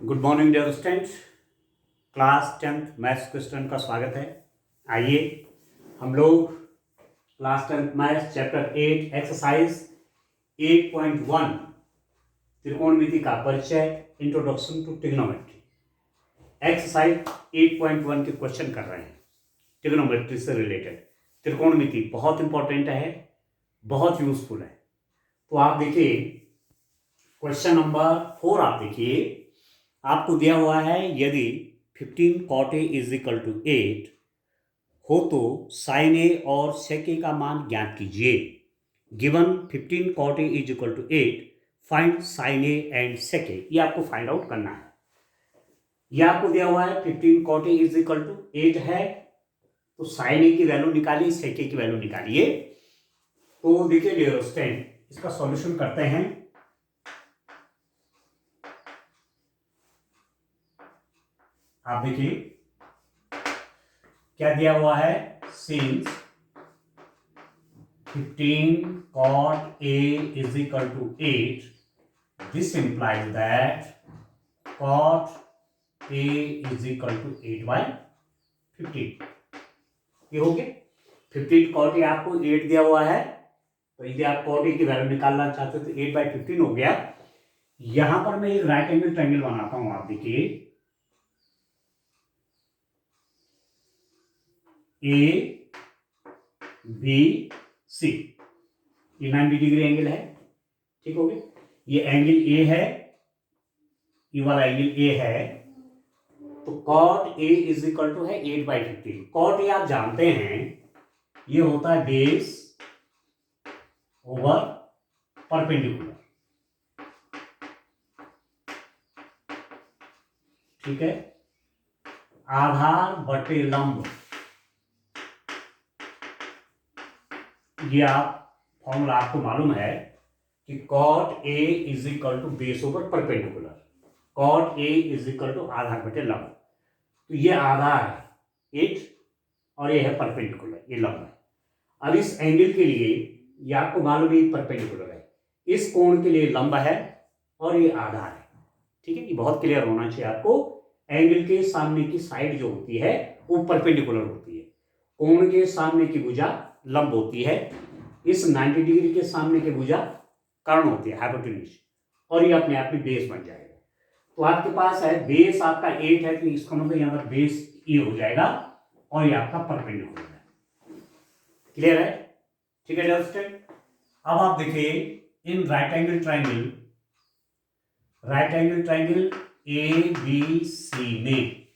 Good morning dear students. Class 10th maths के student का स्वागत है। आइए हम लोग class 10th maths chapter 8 exercise 8.1 त्रिकोणमिति का परिचय इंट्रोडक्शन टू ट्रिग्नोमेट्री एक्सरसाइज 8.1 के क्वेश्चन कर रहे हैं। ट्रिग्नोमेट्री से रिलेटेड त्रिकोणमिति बहुत इंपॉर्टेंट है, बहुत यूजफुल है। तो आप देखिए क्वेश्चन नंबर 4 आप देखिए, आपको दिया हुआ है यदि 15 cot A is equal to 8 हो तो sin A और sec A का मान ज्ञात कीजिए। Given 15 cot A is equal to 8 find sin A and sec A, ये आपको फाइंड आउट करना है। ये आपको दिया हुआ है 15 cot A is equal to 8 है, तो sin A की वैल्यू निकालिए, sec A की वैल्यू निकालिए। तो देखिए डियर स्टूडेंट, इसका सॉल्यूशन करते हैं। आप देखिए क्या दिया हुआ है, since 15 cot A is equal to 8, this implies that cot A is equal to 8 by 15। ये हो गया 15 cot A आपको 8 दिया हुआ है, तो यदि आप cot A की वैल्यू निकालना चाहते हो तो 8 by 15 हो गया। यहां पर मैं एक राइट एंगल ट्रायंगल बनाता हूं। आप देखिए ए बी सी, ये 90 डिग्री एंगल है, ठीक हो गया। ये एंगल ए है, ये वाला एंगल ए है, तो cot A is equal to है 8 by 15। कॉट ए आप जानते हैं ये होता है बेस ओवर परपेंडिकुलर, ठीक है, आधार बटे लंब। ये आप फॉर्मूला आपको मालूम है कि cot A is equal to base over perpendicular, cot A is equal to आधार बटे लंब। तो ये आधार है 8 और ये है परपेंडिकुलर, ये लंब है। अब इस एंगल के लिए ये आपको मालूम है परपेंडिकुलर है, इस कोण के लिए लंब है और ये आधार है, ठीक है। ये बहुत क्लियर होना चाहिए आपको। एंगल के सामने की साइड जो होती है वो परपेंडिकुलर होती है, कोण के सामने की भुजा लंब होती है, इस 90 डिग्री के सामने की भुजा कर्ण होती है हाइपोटेन्यूज, और ये अपने आप में बेस बन जाएगा। तो आपके पास है बेस आपका 8 है, तो इसका मतलब यहाँ पर बेस ये हो जाएगा और ये आपका परपेंडिकुलर है। क्लियर है, ठीक है दोस्तों। अब आप देखिए in right angle triangle A B C में,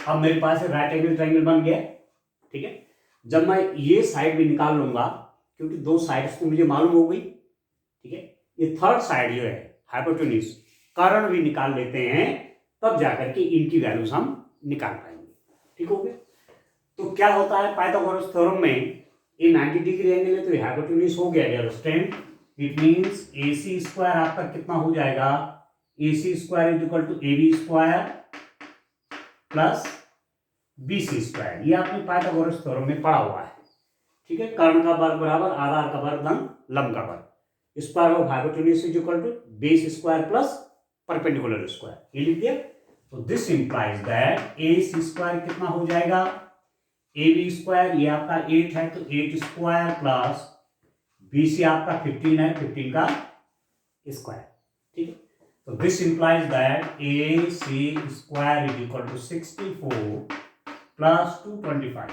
अब मेरे पास राइट एंगल ट्रायंगल बन गया, ठीक है। जब मैं ये साइड भी निकाल लूंगा, क्योंकि दो साइड्स को मुझे मालूम हो गई, ठीक है, ये थर्ड साइड जो है हाइपोटेन्यूज, कर्ण भी निकाल लेते हैं, तब जाकर के इनकी वैल्यूज हम निकाल पाएंगे, ठीक हो गया। तो क्या होता है पाइथागोरस थ्योरम में, ये 90 डिग्री एंगल है तो ये हाइपोटेन्यूज हो गया dear student. It means AC square आपका कितना हो जाएगा, AC square is equal to AB square plus BC square. ये आपने पाइथागोरस थ्योरम में पढ़ा हुआ है, ठीक है। कर्ण का वर्ग बराबर आधार का वर्ग धन लंब का वर्ग, square of hypotenuse is equal to base square plus perpendicular square, ये लिख दिया। तो this implies that AC square कितना हो जाएगा, AB स्क्वायर, ये आपका 8 है तो 8 स्क्वायर प्लस BC आपका 15 है, 15 का स्क्वायर, ठीक है। तो this implies that AC square is equal to 64 plus 225,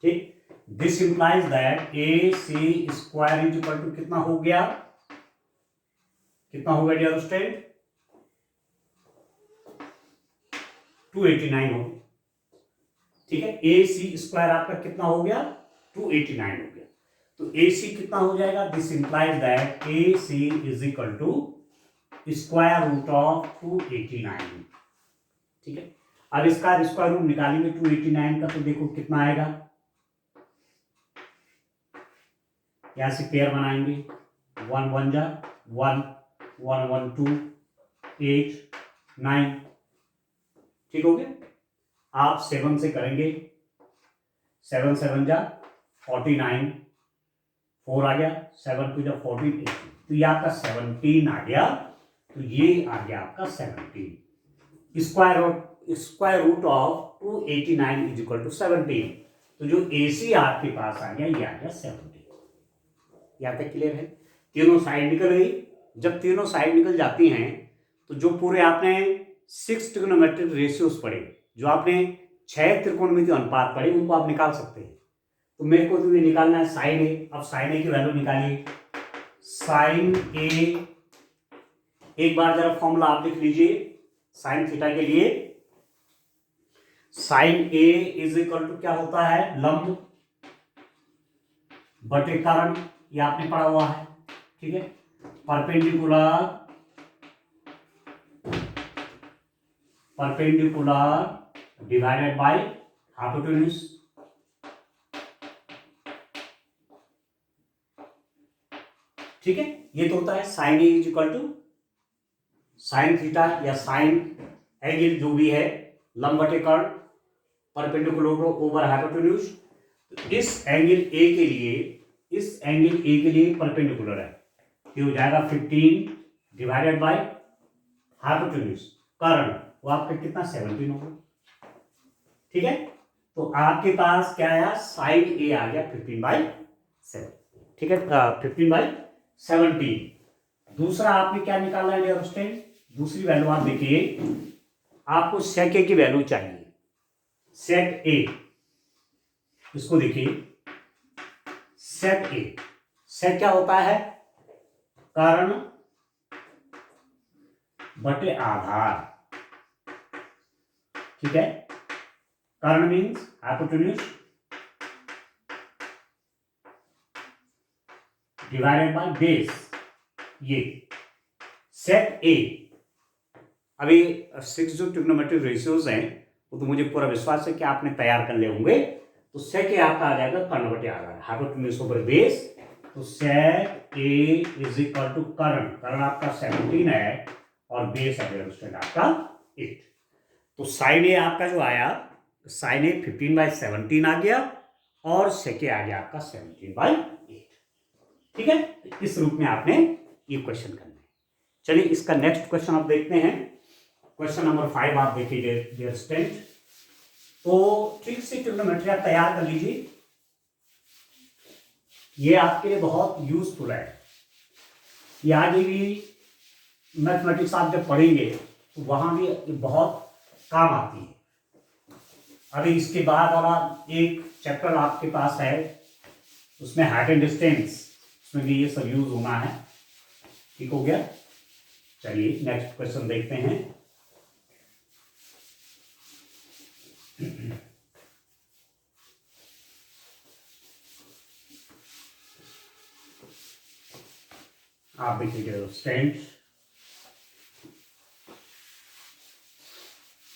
ठीक। This implies that AC square is equal to कितना हो गया, कितना हो गया डियर स्टूडेंट, 289 हो गया, ठीक है। AC स्क्वायर आपका कितना हो गया, 289 हो गया। तो AC कितना हो जाएगा, this implies that AC is equal to square root of 289, ठीक है। अब इसका स्क्वायर रूट निकालेंगे 289 का, तो देखो कितना आएगा, यहां से पेयर बनाएंगे, 1 1 जा 1 1 1 2 8 9, ठीक हो गया। आप 7 से करेंगे, 7 7 जा 49, 4 आ गया, 7 2 जा 14, तो ये आपका 17 आ गया। तो ये आ गया आपका 17। Square root of 289 is equal to 17। तो जो AC आपके पास आ गया ये आ गया 17। यहाँ तक क्लियर है? तीनों साइड निकल गई। जब तीनों साइड निकल जाती हैं तो जो पूरे आपने 6 ट्रिग्नोमेट्रिक रेशियोज पढ़े, जो आपने 6 त्रिकोणमितीय अनुपात पढ़े, उनको आप निकाल सकते हैं। तो मेरे को तो ये निकालना है साइन ए। अब साइन ए की वैल्यू निकालिए। साइन ए, एक बार जरा फॉर्मूला आप लिख लीजिए साइन थीटा के लिए। Sine A is equal to क्या होता है? लंब बटे कर्ण, ये आपने पढ़ा हुआ है, ठीक है। परपेंडिकुलर डिवाइडेड बाय हाइपोटेन्यूज, ठीक है। ये तो होता है sine A is equal to sine theta या साइन एंगल जो भी है, लंब बटे कर्ण, परपेंडिकुलर ओवर हाइपोटेन्यूज। तो इस एंगल ए के लिए परपेंडिकुलर है, ये हो जाएगा 15 डिवाइडेड बाय हाइपोटेन्यूज, कर्ण वो आपका कितना 17 होगा, ठीक है। तो आपके पास क्या आया? साइन ए आ गया 15/7, ठीक है, 15/17। दूसरा आपने क्या निकालना है डियर स्टूडेंट? दूसरी वैल्यू आप देखिए, आपको सेक ए की वैल्यू चाहिए। सेक ए, इसको देखिए, सेक ए, सेक क्या होता है? कर्ण बटे आधार, ठीक है। कर्ण means hypotenuse divided by base, ये सेक ए। अभी 6 जो ट्रिग्नोमेट्रिक रेशियोज हैं वो तो मुझे पूरा विश्वास है कि आपने तैयार कर ले होंगे। तो सेक ए आपका आ जाएगा कर्ण बटे आधार, हाइपोटेन्यूज ओवर बेस। तो सेक ए इज इक्वल टू कर्ण आपका 17 है और बेस है स्टूडेंट आपका 8। तो साइन ए आपका जो आया, साइन ए 15/17 आ गया और सेक ए आ गया आपका 17/8, ठीक है। इस रूप में आपने ये क्वेश्चन करना है। चलिए इसका नेक्स्ट क्वेश्चन आप देखते हैं। क्वेश्चन नंबर 5 आप देखिए डियर स्टूडेंट। तो ठीक से ट्रिग्नोमेट्री आप तैयार कर लीजिए, ये आपके लिए बहुत यूजफुल है। ये आगे भी मैथमेटिक्स आप जब पढ़ेंगे तो वहां भी बहुत काम आती है। अभी इसके बाद वाला एक चैप्टर आपके पास है, उसमें हाइट एंड डिस्टेंस, उसमें भी ये सब यूज होना है, ठीक हो गया। चलिए नेक्स्ट क्वेश्चन देखते हैं। आप देखिए स्टूडेंट,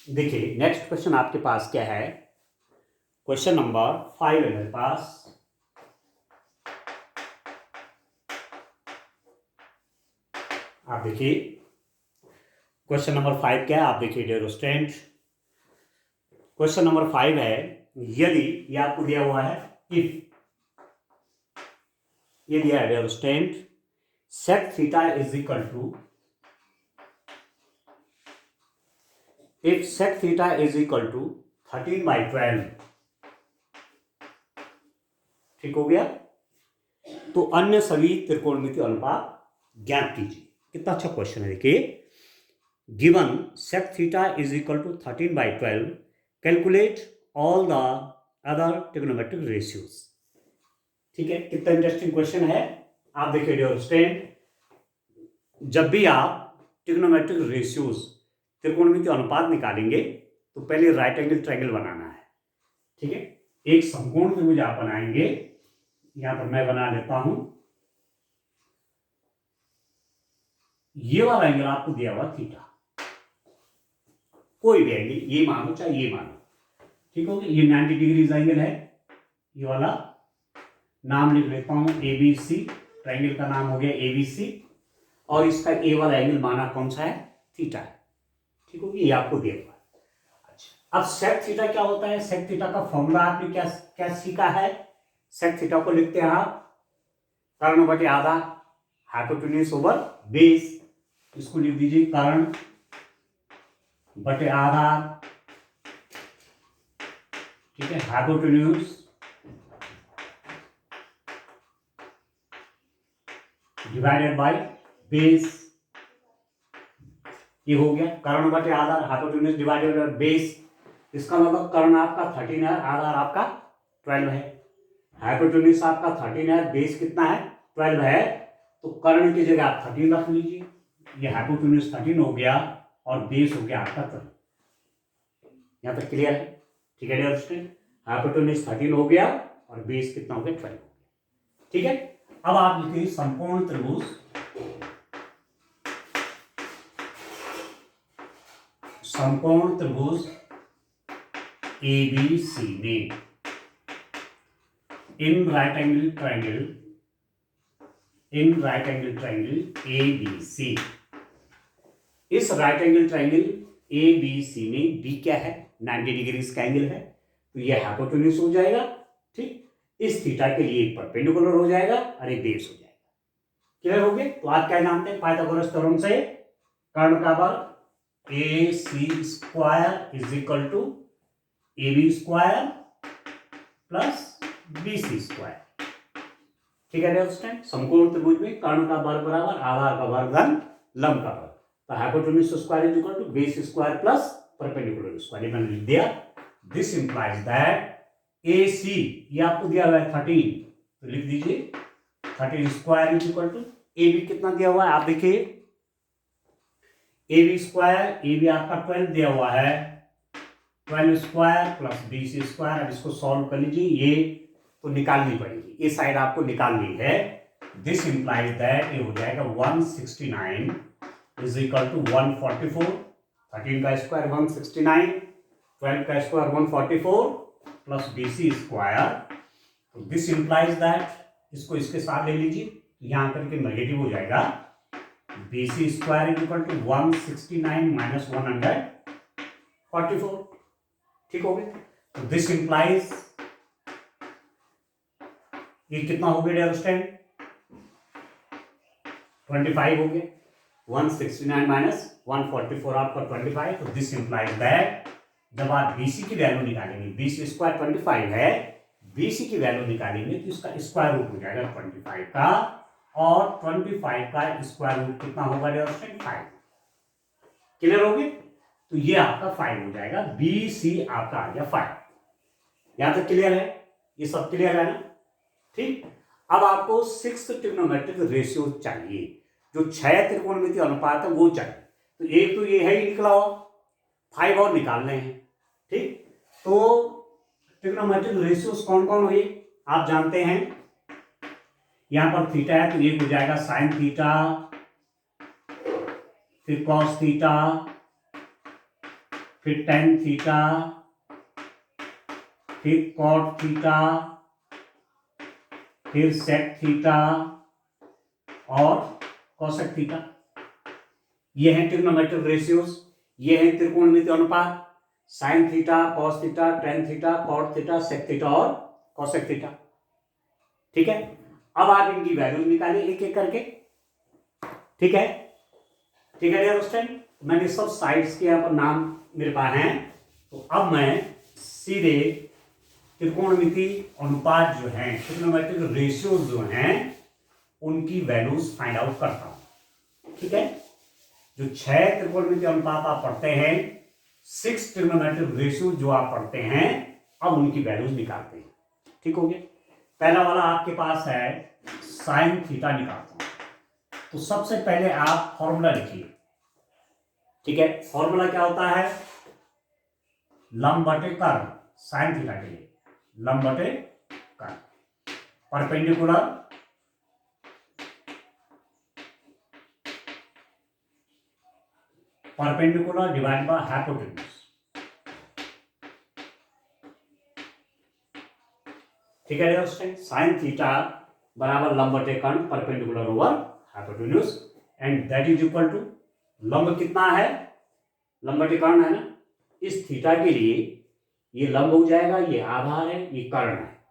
देखिए नेक्स्ट क्वेश्चन आपके पास क्या है? क्वेश्चन नंबर 5 है मेरे पास। आप देखिए क्वेश्चन नंबर 5 क्या है, आप देखिए डियर स्टूडेंट। क्वेश्चन नंबर 5 है, यदि ये आपको दिया हुआ है, इफ, ये दिया है dear student, sec theta is equal to, if sec theta is equal to 13/12, ठीक हो गया। तो अन्य सभी त्रिकोणमितीय अनुपात ज्ञात कीजिए। कितना अच्छा क्वेश्चन है, देखिए। Given sec theta is equal to 13/12, calculate all the other trigonometric ratios, ठीक है। कितना इंटरेस्टिंग क्वेश्चन है, आप देखिए डियर स्टूडेंट। जब भी आप ट्रिग्नोमेट्रिक रेशियोज, त्रिकोणमितीय अनुपात निकालेंगे तो पहले राइट एंगल ट्रायंगल बनाना है, ठीक है। एक समकोण त्रिभुज आप बनाएंगे, यहां पर मैं बना लेता हूं। ये वाला एंगल आपको दिया हुआ थीटा, कोई भी एंगल, ये मानो चाहे ये मानो, ठीक हो गया। ये 90 डिग्री एंगल है, ये वाला नाम लिख लेता हूं ABC, ट्रायंगल का नाम हो गया ABC, और इसका ए वाला एंगल माना कौन सा है? थीटा है, ठीक हो गया। ये आपको दिया हुआ है। अच्छा, अब सेक थीटा क्या होता है? सेक थीटा का फॉर्मूला आपने क्या क्या सीखा है? सेक थीटा को लिखते हैं आप कर्ण बटे आधा, हाइपोटेन्यूज ओवर बेस। इसको लिख दीजिए कर्ण बटे आधार, ठीक है, हाइपोटेन्यूज डिवाइडेड बाय बेस। ये हो गया कर्ण बटे आधार, हाइपोटेन्यूज डिवाइडेड बाय बेस। इसका मतलब कर्ण आपका 13 है, आधार आपका 12 है। हाइपोटेन्यूज आपका 13 है, बेस कितना है 12 है, तो कर्ण की जगह आप 13 रख लीजिए। ये हाइपोटेन्यूज 13 हो गया और बेस हो गया आपका 12। यहाँ तक क्लियर है? ठीक है डियर स्टूडेंट, हाइपोटेन्यूज 13 हो गया और बेस कितना हो गया 12 हो गया। ठीक है, अब आप लिखिए समकोण त्रिभुज ABC में इन राइट एंगल ट्राइंगल ABC, इस राइट एंगल ट्राइंगल ABC में B क्या है 90 डिग्री का एंगल है, तो यह हाइपोटेन्यूज हो जाएगा। ठीक, इस थीटा के लिए परपेंडिकुलर हो जाएगा और एक बेस हो जाएगा। क्लियर हो गया? तो आप क्या जानते हैं पाइथागोरस थ्योरम से, कर्ण का वर्ग AC square is equal to AB square plus BC square. ठीक है दोस्तों, समकोण त्रिभुज में कर्ण का वर्ग बराबर आधार का वर्ग धन लंब का वर्ग, तो hypotenuse square is equal to base square plus perpendicular square. ये मैंने लिख दिया। दिस इंप्लाइज दैट AC, ये आपको दिया हुआ है 13, तो लिख दीजिए 13 square is equal to AB कितना दिया हुआ है आप देखिए, AB स्क्वायर, AB आपका 12 दिया हुआ है, 12 स्क्वायर प्लस BC स्क्वायर। अब इसको सॉल्व कर लीजिए, ये तो निकालनी पड़ेगी, ये साइड आपको निकालनी है। दिस इंप्लाइज दैट ये हो जाएगा 169 इज इक्वल टू 144, 13 का स्क्वायर 169, 12 का स्क्वायर 144 प्लस BC स्क्वायर। तो दिस इंप्लाइज दैट, इसको इसके साथ ले लीजिए, यहां करके नेगेटिव हो जाएगा, BC square is equal to 169 minus 144। ठीक हो गया? तो दिस इंप्लाइज, ये कितना हो गया डियर स्टूडेंट 25 हो गया, 169 माइनस 144 आपका 25। तो दिस इंप्लाइज दैट जब आप BC की वैल्यू निकालेंगे, BC स्क्वायर 25 है, BC की वैल्यू निकालेंगे तो इसका स्क्वायर रूट हो जाएगा 25 का, और 25 का स्क्वायर रूट कितना होगा डियर स्टूडेंट 5। क्लियर हो गया? तो ये आपका 5 हो जाएगा, BC आपका आ गया 5। यहां तक क्लियर है? ये सब क्लियर है ना? ठीक, अब आपको 6 ट्रिग्नोमेट्रिक रेशियो चाहिए, जो 6 त्रिकोणमितीय अनुपात है वो चाहिए। तो एक तो ये है ही निकला हुआ, 5 और निकालने हैं। ठीक, तो ट्रिग्नोमेट्रिक रेशियोज कौन कौन हुए आप जानते हैं, यहां पर थीटा है तो एक हो जाएगा साइन थीटा, फिर कॉस थीटा, फिर टेन थीटा, फिर कॉट थीटा, फिर सेक थीटा और कोसेक थीटा। ये हैं ट्रिग्नोमेट्रिक रेशियोज, ये हैं त्रिकोणमितीय अनुपात, sine theta, cos theta, tan theta, cot theta, sec theta और कोसेक थीटा। ठीक है, अब आप इनकी वैल्यूज निकालिए एक एक करके। ठीक है, ठीक है डियर स्टूडेंट, मैंने सब साइड्स के यहाँ पर नाम मेरे पास हैं, तो अब मैं सीधे त्रिकोणमितीय अनुपात जो हैं, ट्रिग्नोमेट्रिक रेशियोज जो हैं, उनकी वैल्यूज फाइंड आउट करता हूं। ठीक है, जो 6 त्रिकोणमितीय अनुपात आप पढ़ते हैं, 6 ट्रिग्नोमेट्रिक रेशियो जो आप पढ़ते हैं, अब उनकी वैल्यूज निकालते हैं। ठीक हो गया? पहला वाला आपके पास है साइन थीटा निकालता हूं, तो सबसे पहले आप फॉर्मूला लिखिए। ठीक है, फॉर्मूला क्या होता है, लंब बटे कर्ण, साइन थीटा के लिए लंब बटे कर्ण, परपेंडिकुलर डिवाइड बाय हाइपोटेन्यूज। ठीक है दोस्तों, साइन थीटा बराबर लंब बटे कर्ण perpendicular over hypotenuse, and that is equal to लंब कितना है, लंब बटे कर्ण है ना, इस थीटा के लिए ये लंब हो जाएगा, ये आधार है, ये कर्ण है।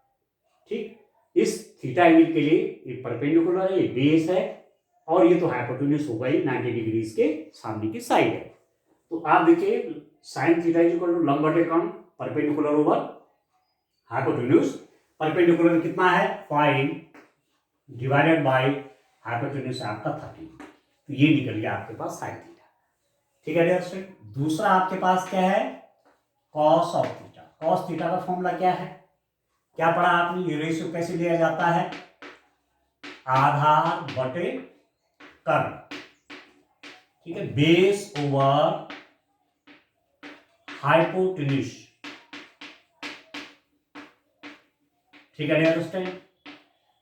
ठीक, इस थीटा एंगल के लिए ये परपेंडिकुलर है, ये बेस है, और ये तो हाइपोटेन्यूज होगा ही 90 डिग्रीज के सामने की साइड है। तो आप देखिए sine theta is equal to लंब बटे कर्ण परपेंडिकुलर ओवर हाइपोटेन्यूज। परपेंडिकुलर कितना है 5 डिवाइडेड बाय हाइपोटेन्यूज आपका 30, तो ये निकल गया आपके पास साइन थीटा। ठीक है डियर स्टूडेंट। दूसरा आपके पास क्या है cos of theta. Cos theta का फॉर्मूला क्या है, क्या पढ़ा आपने, ये रेशियो कैसे लिया जाता है, आधार बटे कर्ण, ठीक है, बेस ओवर हाइपोटेन्यूज। ठीक है डियर स्टूडेंट।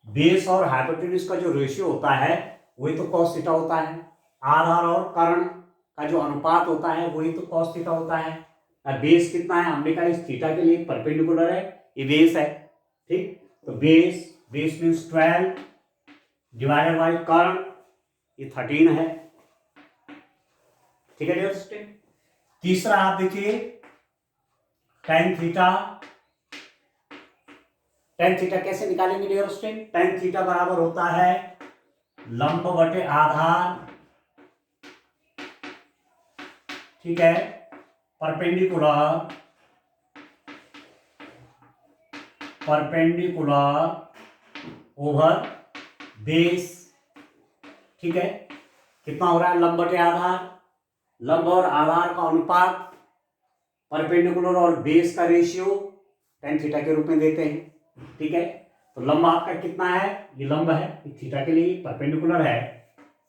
बेस और हाइपोटेन्यूज का जो रेशियो होता है वही तो कॉस थीटा होता है। आधार और कर्ण का जो अनुपात होता है वही तो कॉस थीटा होता है। बेस कितना है, हमने कहा इस थीटा के लिए परपेंडिकुलर है, ये बेस है। ठीक, तो बेस मीन्स 12 डिवाइडेड बाय कर्ण, ये 13 है। ठीक है डियर स्टूडेंट। तीसरा आप देखिए टेन थीटा। टेन थीटा कैसे निकालेंगे डियर स्टूडेंट, टेन थीटा बराबर होता है लंब बटे आधार, ठीक है, परपेंडिकुलर ओवर बेस। ठीक है, कितना हो रहा है लंब बटे आधार, लंब और आधार का अनुपात, परपेंडिकुलर और बेस का रेशियो टेन थीटा के रूप में देते हैं। ठीक है, तो लंब आपका कितना है, ये लंब है, थीटा के लिए परपेंडिकुलर है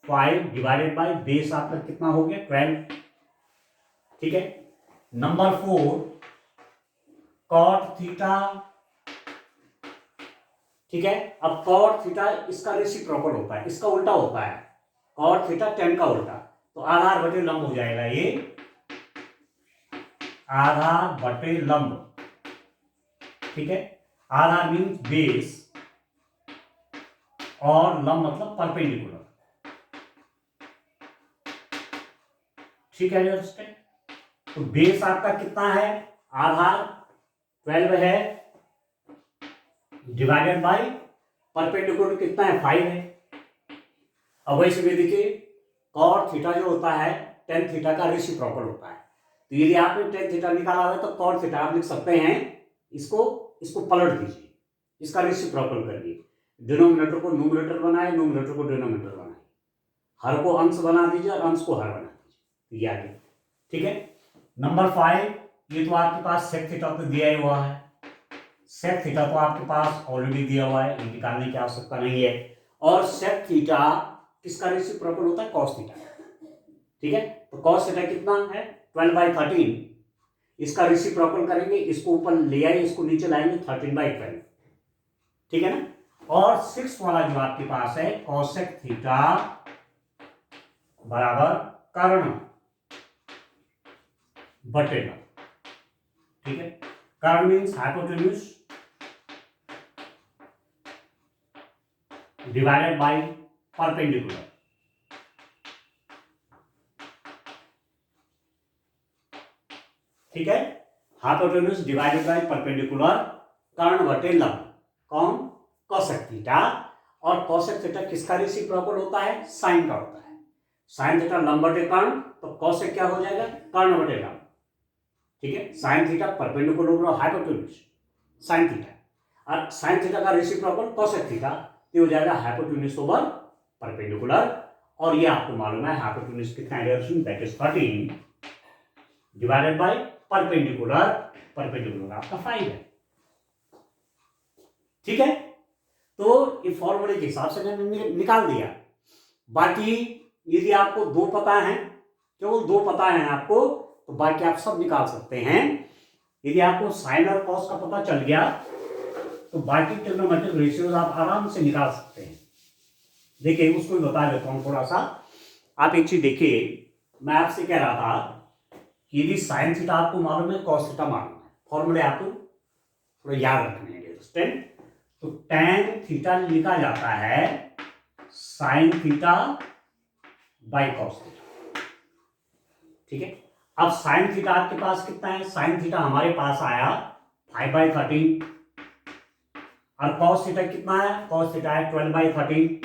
5 डिवाइडेड बाय बेस आपका कितना हो गया 12। ठीक है, नंबर 4 कॉट थीटा। ठीक है, अब कॉट थीटा इसका रेसिप्रोकल होता है, इसका उल्टा होता है, कॉट थीटा टेन का उल्टा, तो आधार बटे लंब हो जाएगा ये, आधार बटे लंब। ठीक है, आधार मीन्स बेस और लंब मतलब परपेंडिकुलर। ठीक है दोस्तों, तो बेस आपका कितना है, आधार 12 है डिवाइडेड बाय परपेंडिकुलर कितना है 5 है। अब वैसे भी देखिए कॉट थीटा जो होता है टेन थीटा का रेसिप्रोकल होता है, तो यदि आपने टेन थीटा निकाला है तो कॉट थीटा आप लिख सकते हैं, इसको पलट दीजिए, इसका रेसिप्रोकल करिए, डिनोमिनेटर को न्यूमरेटर बनाए, न्यूमरेटर को डिनोमिनेटर बनाए, हर को अंश बना दीजिए और अंश को हर बना दीजिए, ये आगे। ठीक है, नंबर 5 ये तो आपके पास सेक थीटा तो दिया ही हुआ है, सेक थीटा तो आपके पास ऑलरेडी दिया हुआ है, ये निकालने की आवश्यकता नहीं है। और सेक थीटा किसका रेसिप्रोकल होता है, कॉस थीटा। ठीक है, तो कॉस थीटा कितना है 12/13, इसका रेसिप्रोकल करेंगे, इसको ऊपर ले आए, इसको नीचे लाएंगे 13/12। ठीक है ना, और 6 वाला जो आपके पास है कॉसेक थीटा बराबर कर्ण बटे लंब। ठीक है, कर्ण means hypotenuse divided by perpendicular. ठीक है, हाइपोटेन्यूज डिवाइडेड बाय परपेंडिकुलर, कर्ण बटे लंब, कौन, कॉसेक थीटा। और कॉसेक थीटा किसका रेसिप्रोकल होता है, साइन का होता है, साइन थीटा लंब बटे कर्ण, तो कॉसेक क्या हो जाएगा, कर्ण बटे लंब। ठीक है, sine theta perpendicular over hypotenuse sine theta, और साइन थीटा का रेसिप्रोकल कॉसेक थीटा, ये हो जाएगा हाइपोटेन्यूज ओवर परपेंडिकुलर। और ये आपको मालूम है हाइपोटेन्यूज कितना है, that is 13 divided by perpendicular, perpendicular आपका 5 है। ठीक है, तो ये फॉर्मूले के हिसाब से मैंने निकाल दिया। बाकी यदि आपको दो पता है, केवल दो पता है आपको, तो बाकी आप सब निकाल सकते हैं। यदि आपको साइन और कॉस का पता चल गया तो बाकी ट्रिग्नोमेट्रिक रेशियोज आप आराम से निकाल सकते हैं। देखिए उसको बता देता हूं थोड़ा सा, आप एक चीज देखिए, मैं आपसे कह रहा था कि यदि साइन थीटा आपको मालूम है, कॉस थीटा मालूम है, फॉर्मूले आपको थोड़ा याद रखने हैं। तो tan थीटा लिखा जाता है sine theta by cos theta. ठीक है, अब साइन थीटा आपके पास कितना है, साइन थीटा हमारे पास आया 5/13, और कॉस थीटा कितना है, कॉस थीटा है 12/13।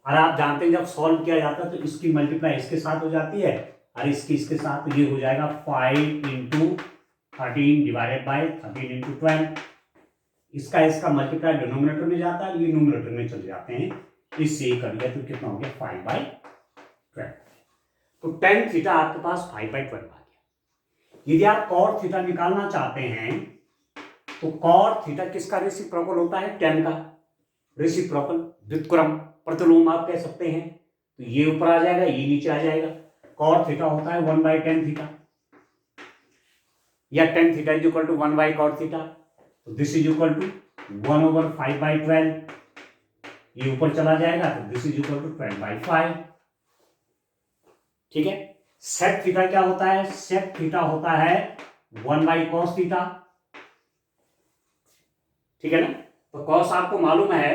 और आप जानते हैं जब सॉल्व किया जाता है तो इसकी मल्टीप्लाई इसके साथ हो जाती है और इसकी इसके साथ, तो ये हो जाएगा 5 इंटू 13 डिवाइडेड बाई 13 इंटू 12। इसका मल्टीप्लाई डिनोमिनेटर में जाता है, ये न्यूमरेटर में चले जाते हैं, इससे कर दिया तो कितना हो गया 5/12। तो tan थीटा आपके पास 5/12 आ गया। यदि आप cot थीटा निकालना चाहते हैं तो cot थीटा किसका रेसिप्रोकल होता है? tan का रेसिप्रोकल, व्युत्क्रम, प्रतिलोम आप कह सकते हैं। तो ये ऊपर आ जाएगा, ये नीचे आ जाएगा। cot थीटा होता है 1/tan थीटा, या tan theta is equal to 1/cot theta. तो दिस इज इक्वल टू 1/5/12, ये ऊपर चला जाएगा तो दिस इज इक्वल टू 12/5। ठीक है। sec थीटा क्या होता है? sec थीटा होता है 1/cos थीटा। ठीक है ना। तो cos आपको मालूम है,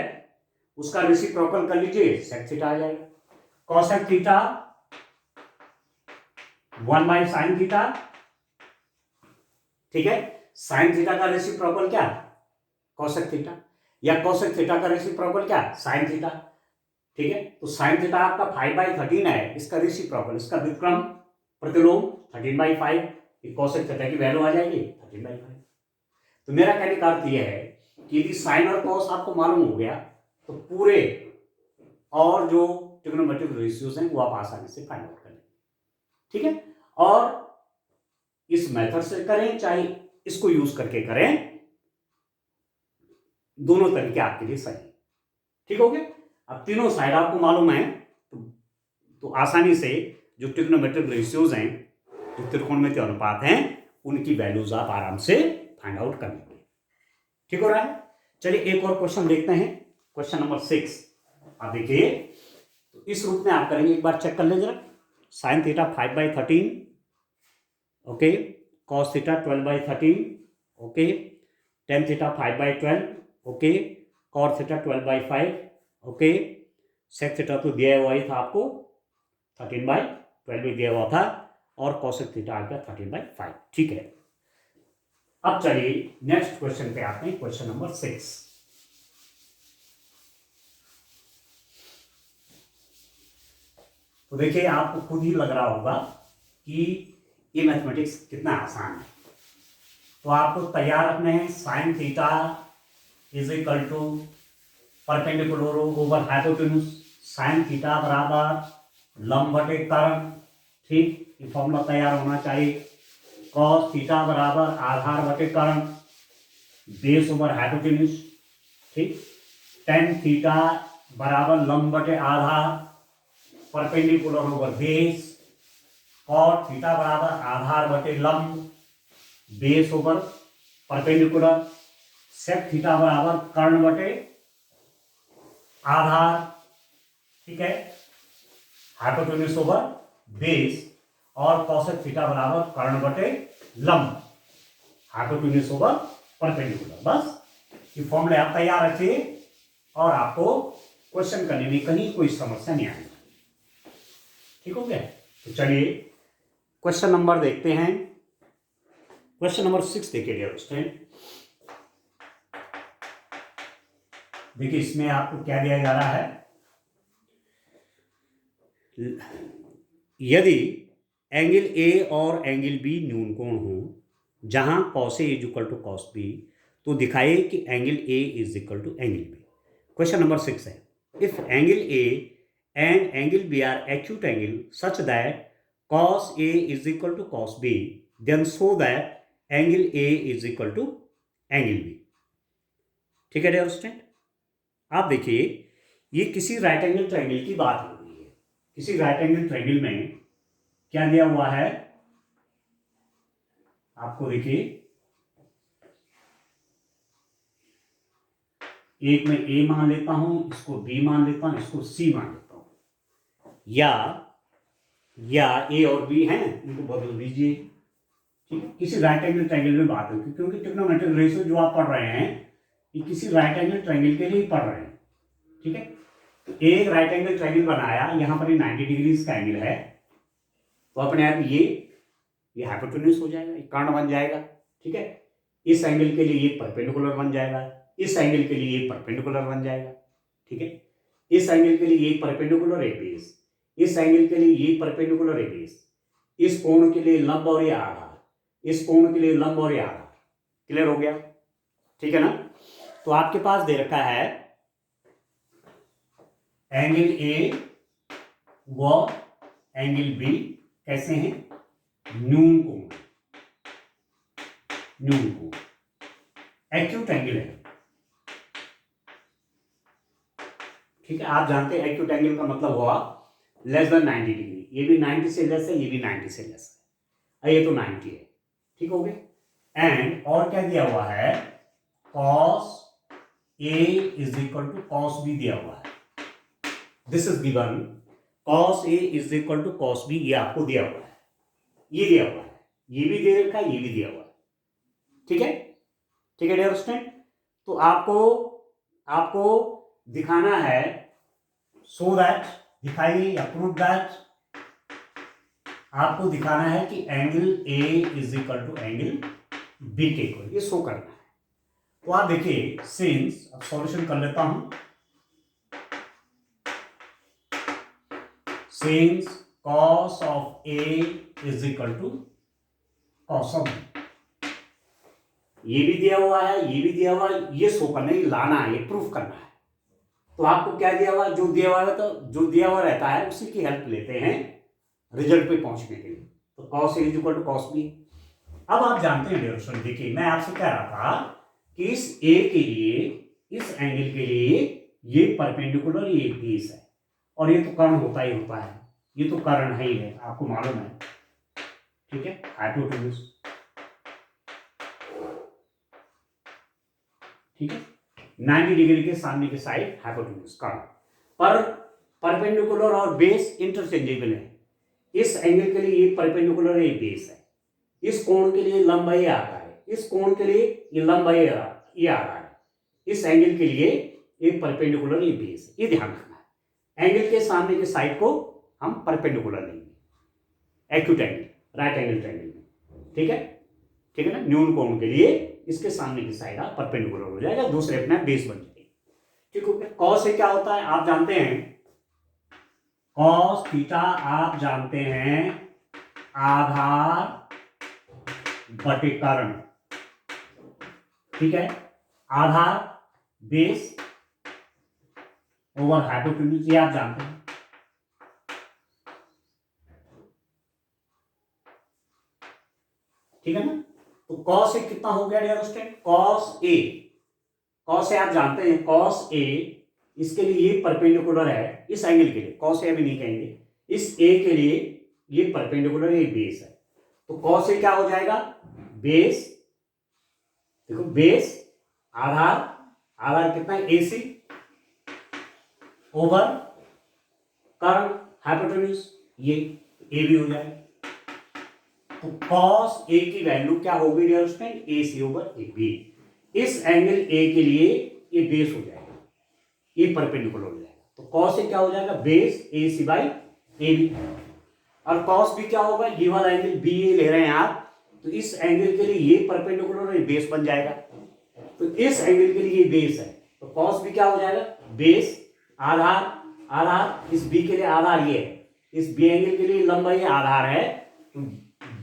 उसका रेसिप्रोकल कर लीजिए, sec थीटा आ जाएगा। cosec theta 1/sin theta. ठीक है। sin थीटा का रेसिप्रोकल क्या? cosec theta. या cosec थीटा का रेसिप्रोकल क्या? sin theta. ठीक है। तो sin थीटा आपका 5/13 है, इसका रेसिप्रोकल, इसका व्युत्क्रम, प्रतिलोम 13/5, cosec थीटा की वैल्यू आ जाएगी 13/5। तो मेरा कहने का अर्थ यह है कि यदि साइन और कॉस आपको मालूम हो गया तो पूरे और जो ट्रिग्नोमेट्रिक रेशियोज हैं वो आप आसानी से फाइंड आउट कर लेंगे। ठीक है। और इस मेथड से करें चाहे इसको यूज करके करें, दोनों तरीके आपके लिए सही। ठीक हो गया। अब तीनों साइड आपको मालूम है तो आसानी से जो ट्रिग्नोमेट्रिक रेशियोज हैं, जो त्रिकोणमितीय अनुपात हैं, उनकी वैल्यूज आप आराम से फाइंड आउट कर लेंगे। ठीक हो रहा है। चलिए एक और क्वेश्चन देखते हैं, क्वेश्चन नंबर 6। आप देखिए, तो इस रूप में आप करेंगे, एक बार चेक कर लें जरा। Sine theta 5/13, okay, cos theta 12/13, okay, tan theta 5/12, okay, cot theta 12/5, okay, sec theta तो दिया हुआ ही था आपको, 13/12 भी दिया हुआ था, और कॉसेक थीटा आ गया 13/5। ठीक है। अब चलिए नेक्स्ट क्वेश्चन पे आते हैं, क्वेश्चन नंबर 6। तो देखिए आपको खुद ही लग रहा होगा कि ये मैथमेटिक्स कितना आसान है। तो आपको तैयार रखने हैं, sine theta is equal to perpendicular over hypotenuse, sine theta बराबर लंब बटे कर्ण। ठीक, ये फॉर्मूला तैयार होना चाहिए। कॉस थीटा बराबर आधार बटे कर्ण, बेस ओवर हाइपोटेन्यूज। ठीक, टेन थीटा बराबर लंब बटे आधार, perpendicular over base. Cot theta बराबर आधार बटे लंब, base over perpendicular. Sec theta बराबर कर्ण बटे आधार, ठीक है, हाइपोटेन्यूज ओवर बेस। और कॉसेक थीटा बराबर कर्ण बटे लंब, हाइपोटेन्यूज ओवर परपेंडिकुलर। बस ये फॉर्मूले आप तैयार रखिए और आपको क्वेश्चन करने में कहीं कोई समस्या नहीं आएगी। ठीक हो गया। तो चलिए क्वेश्चन नंबर देखते हैं, क्वेश्चन नंबर 6 देखिए डियर स्टूडेंट। देखिए इसमें आपको क्या दिया जा रहा है, यदि एंगल ए और एंगल बी न्यून कोण हो जहां cos A is equal to cos B, तो दिखाइए कि angle A is equal to angle B. Question number 6 है, if angle A and angle B are acute angle such that cos A is equal to cos B, then show that angle A is equal to angle B। ठीक है dear student. आप देखिए ये किसी right angle triangle की बात हो रही है। किसी राइट एंगल ट्रायंगल में क्या दिया हुआ है आपको, देखिए एक में A मान लेता हूं, इसको B मान लेता हूं, इसको C मान लेता हूं, या ए और बी हैं, इनको बदल दीजिए। ठीक है, किसी राइट एंगल ट्रायंगल में बात होगी, क्योंकि ट्रिग्नोमेट्रिक रेशियो जो आप पढ़ रहे हैं ये किसी राइट एंगल ट्रायंगल के लिए पढ़ रहे हैं। ठीक है, तो एक राइट एंगल ट्रायंगल बनाया, यहां पर 90 डिग्री का एंगल है, तो अपने आप ये हाइपोटेन्यूज हो जाएगा, ये कर्ण बन जाएगा। ठीक है, इस एंगल के लिए ये परपेंडिकुलर बन जाएगा, इस एंगल के लिए ये परपेंडिकुलर बन जाएगा। ठीक है, इस एंगल के लिए ये परपेंडिकुलर है बेस, इस एंगल के लिए ये परपेंडिकुलर है बेस, इस कोण के लिए लंब और ये आधार, इस कोण के लिए लंब और ये आधार। क्लियर हो गया? ठीक है ना? तो आपके पास दे रखा है एंगल ए व एंगल बी कैसे हैं? न्यून कोण, न्यून कोण, एक्यूट एंगल है। ठीक है, आप जानते हैं एक्यूट एंगल का मतलब हुआ लेस देन 90 डिग्री। ये भी 90 से लेस है, ये भी 90 से लेस है, ये तो 90 है। ठीक हो गया? एंड और क्या दिया हुआ है? cos A is equal to cos B दिया हुआ है। This is given, cos A is equal to cos B, ये आपको दिया हुआ है, ये दिया हुआ है, ये भी दे रखा है, ये भी दिया हुआ है। ठीक है? ठीक है डियर स्टूडेंट? तो आपको दिखाना है, सो दैट, दिखाइए या प्रूव दैट, आपको दिखाना है कि angle A is equal to angle B के इक्वल, ये शो करना है। तो आप देखिए, सिंस, अब सॉल्यूशन कर लेता हूं, since cos of A is equal to cos of B, ये भी दिया हुआ है, ये भी दिया हुआ है, ये शो करना है, लाना है, ये प्रूफ करना है। तो आपको क्या दिया हुआ है? जो दिया हुआ है, तो जो दिया हुआ रहता है उसी की हेल्प लेते हैं रिजल्ट पे पहुंचने के लिए। तो cos A is equal to cos B। अब आप जानते हैं डियर स्टूडेंट, देखिए मैं आपसे कह रहा था कि इस A के लिए, इस एंगल के लिए ये परपेंडिकुलर, ये बेस है, और ये तो कर्ण होता ही होता है, ये तो कर्ण है ही है, आपको मालूम है। ठीक है, हाइपोटेन्यूज। ठीक है, 90 डिग्री के सामने की साइड हाइपोटेन्यूज कर्ण, पर परपेंडिकुलर और बेस इंटरचेंजेबल है। इस एंगल के लिए ये परपेंडिकुलर है, ये बेस है, इस कोण के लिए लंब ये आधार है, इस कोण के लिए ये लंब ये आधार है, इस एंगल के लिए ये परपेंडिकुलर, ये बेस है। ये ध्यान रखना है, एंगल के सामने की साइड को हम परपेंडिकुलर लेंगे acute angle, right angle triangle में। ठीक है? ठीक है ना? न्यून कोण के लिए इसके सामने की साइड आप परपेंडिकुलर हो जाएगा, दूसरे अपना बेस बन जाएगी। ठीक हो गया? कॉस से क्या होता है आप जानते हैं, कॉस थीटा आप जानते हैं आधार बटे कर्ण। ठीक है, आधार बेस ओवर हाइपोटेन्यूज, ये आप जानते हैं। ठीक है ना? तो कॉस ए कितना हो गया डियर स्टूडेंट? कॉस ए आप जानते हैं, कॉस ए इसके लिए ये परपेंडिकुलर है, इस एंगल के लिए कॉस ए अभी नहीं कहेंगे, इस ए के लिए ये परपेंडिकुलर, ये बेस है। तो कॉस ए क्या हो जाएगा? बेस, देखो बेस, आधार, आधार कितना है? AC ओवर कर्ण हाइपोटेन्यूज, ये ए भी हो जाएगा। तो cos A की वैल्यू क्या होगी dear student? AC over AB। इस एंगल A के लिए ये बेस हो जाएगा, ये परपेंडिकुलर हो जाएगा। तो cos A क्या हो जाएगा? Base AC by AB। और cos B क्या होगा? ये वाला एंगल BA ले रहे हैं आप, तो इस एंगल के लिए ये परपेंडिकुलर और ये बेस बन जाएगा। तो इस एंगल के लिए ये बेस है, तो cos B क्या हो जाएगा? बेस, आधार, आधार, इस B के लिए आधार ये है, इस B एंगल के लिए लंबाई आधार है, तो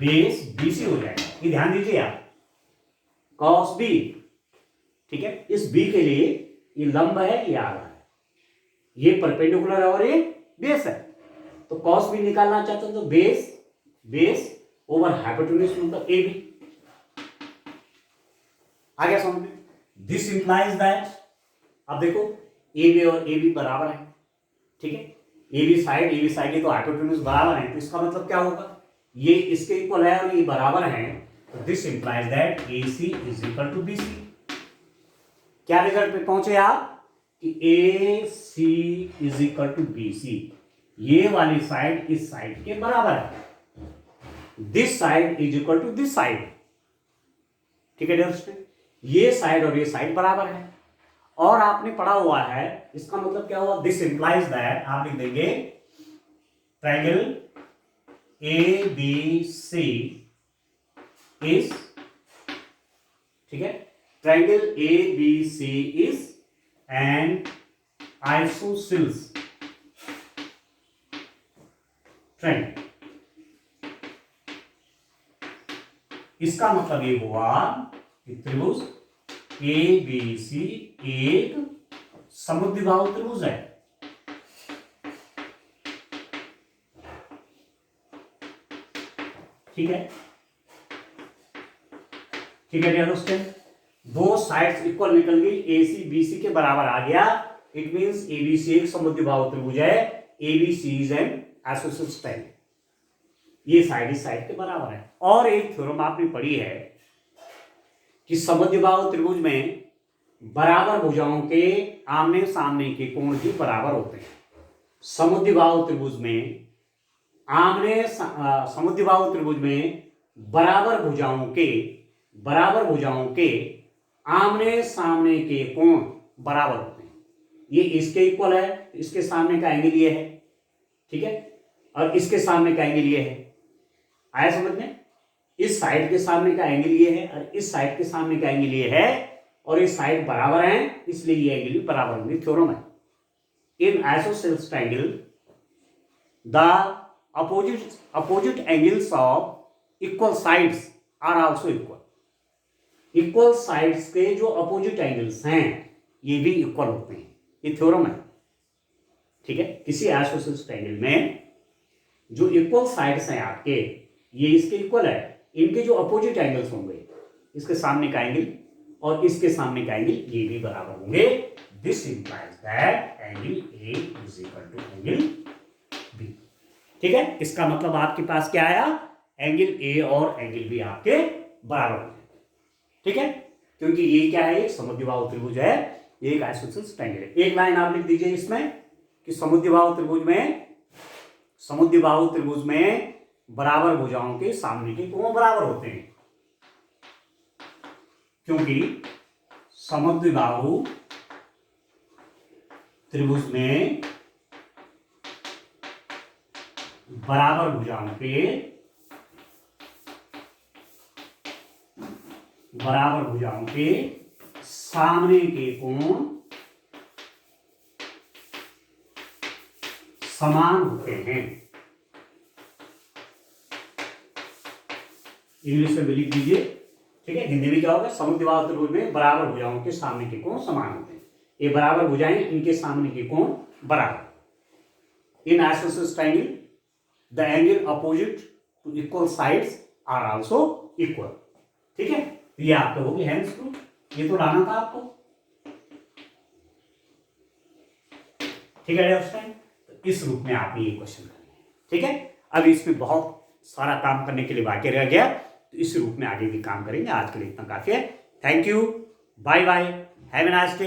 बेस BC हो जाएगा। ये ध्यान दीजिए आप, cos B, ठीक है, इस B के लिए ये लंब है, ये आधार है, ये परपेंडिकुलर है और ये बेस है। तो cos B निकालना चाहते हो तो बेस ओवर हाइपोटेन्यूज मतलब AB। आ गया समझ में? दिस इंप्लाइज दैट, अब देखो AB और AB बराबर है। ठीक है, AB साइड ये तो हाइपोटेन्यूज बराबर है, तो इसका मतलब क्या होगा? ये इसके इक्वल है और ये बराबर है, तो this implies that AC is equal to BC। क्या रिजल्ट पे पहुंचे आप? कि AC is equal to BC, ये वाली साइड इस साइड के बराबर है, this side is equal to this side. ठीक है दोस्तों, ये साइड और ये साइड बराबर है, और आपने पढ़ा हुआ है, इसका मतलब क्या हुआ? दिस इंप्लाइज दैट, आप लिख देंगे ट्रायंगल ABC इज, ठीक है, triangle ABC is an isosceles triangle. इसका मतलब ये हुआ कि त्रिभुज ए बी सी एक समद्विबाहु त्रिभुज है। ठीक है, ठीक है डियर दोस्तों, दो साइड्स इक्वल निकल गई, ए सी बी सी के बराबर आ गया। It means A B C एक समद्विबाहु त्रिभुज है। A B C is an isosceles triangle, ये साइड इस साइड के बराबर है। और एक थ्योरम आपने पढ़ी है कि समद्विबाहु त्रिभुज में बराबर भुजाओं के आमने सामने के कोण भी बराबर होते हैं। समद्विबाहु त्रिभुज में समद्विबाहु त्रिभुज में बराबर भुजाओं के आमने सामने के कोण बराबर होते हैं। ये इसके इक्वल है, इसके सामने का एंगल ये है, ठीक है, और इसके सामने का एंगल ये है। आया समझ में? इस साइड के सामने का एंगल ये है और इस साइड के सामने का एंगल ये है, और इस साइड बराबर है, इसलिए ये एंगल भी बराबर होंगे। थ्योरम है, in isosceles triangle the opposite angles of equal sides are also equal। Equal sides के जो अपोजिट एंगल्स हैं ये भी इक्वल होते हैं, ये थ्योरम है। ठीक है, किसी आइसोसेल्स ट्रायंगल में जो इक्वल साइड्स हैं आपके, ये इसके इक्वल है, इनके जो अपोजिट एंगल्स होंगे, इसके सामने का एंगल और इसके सामने का एंगल ये भी बराबर होंगे। This implies that angle A is equal to angle B. ठीक है, इसका मतलब आपके पास क्या आया, एंगल ए और एंगल बी आपके बराबर होंगे। ठीक है, क्योंकि ये क्या है, एक समद्विबाहु त्रिभुज है, ये एक आइसोसेल्स ट्रायंगल है। एक लाइन आप लिख दीजिए इसमें कि समद्विबाहु त्रिभुज में बराबर भुजाओं के सामने के कोण बराबर होते हैं, क्योंकि समद्विबाहु त्रिभुज में बराबर भुजाओं के सामने के कोण समान होते हैं। इंग्लिश में भी लिख दीजिए, ठीक है, हिंदी में क्या होगा, समद्विबाहु त्रिभुज में बराबर भुजाओं के सामने के कोण समान होते हैं। ये बराबर भुजाएं, इनके सामने के कोण बराबर। In isosceles triangle the angle opposite to equal sides are also equal. ठीक है, ये आपका होगी हेंस प्रूफ, ये तो लाना था आपको। ठीक है दोस्तों, तो इस रूप में आपने ये क्वेश्चन करना है। ठीक है, अब इसमें बहुत सारा काम करने के लिए बाकी रह गया, तो इस रूप में आगे भी काम करेंगे। आज के लिए इतना काफी है। Thank you, bye bye, have a nice day.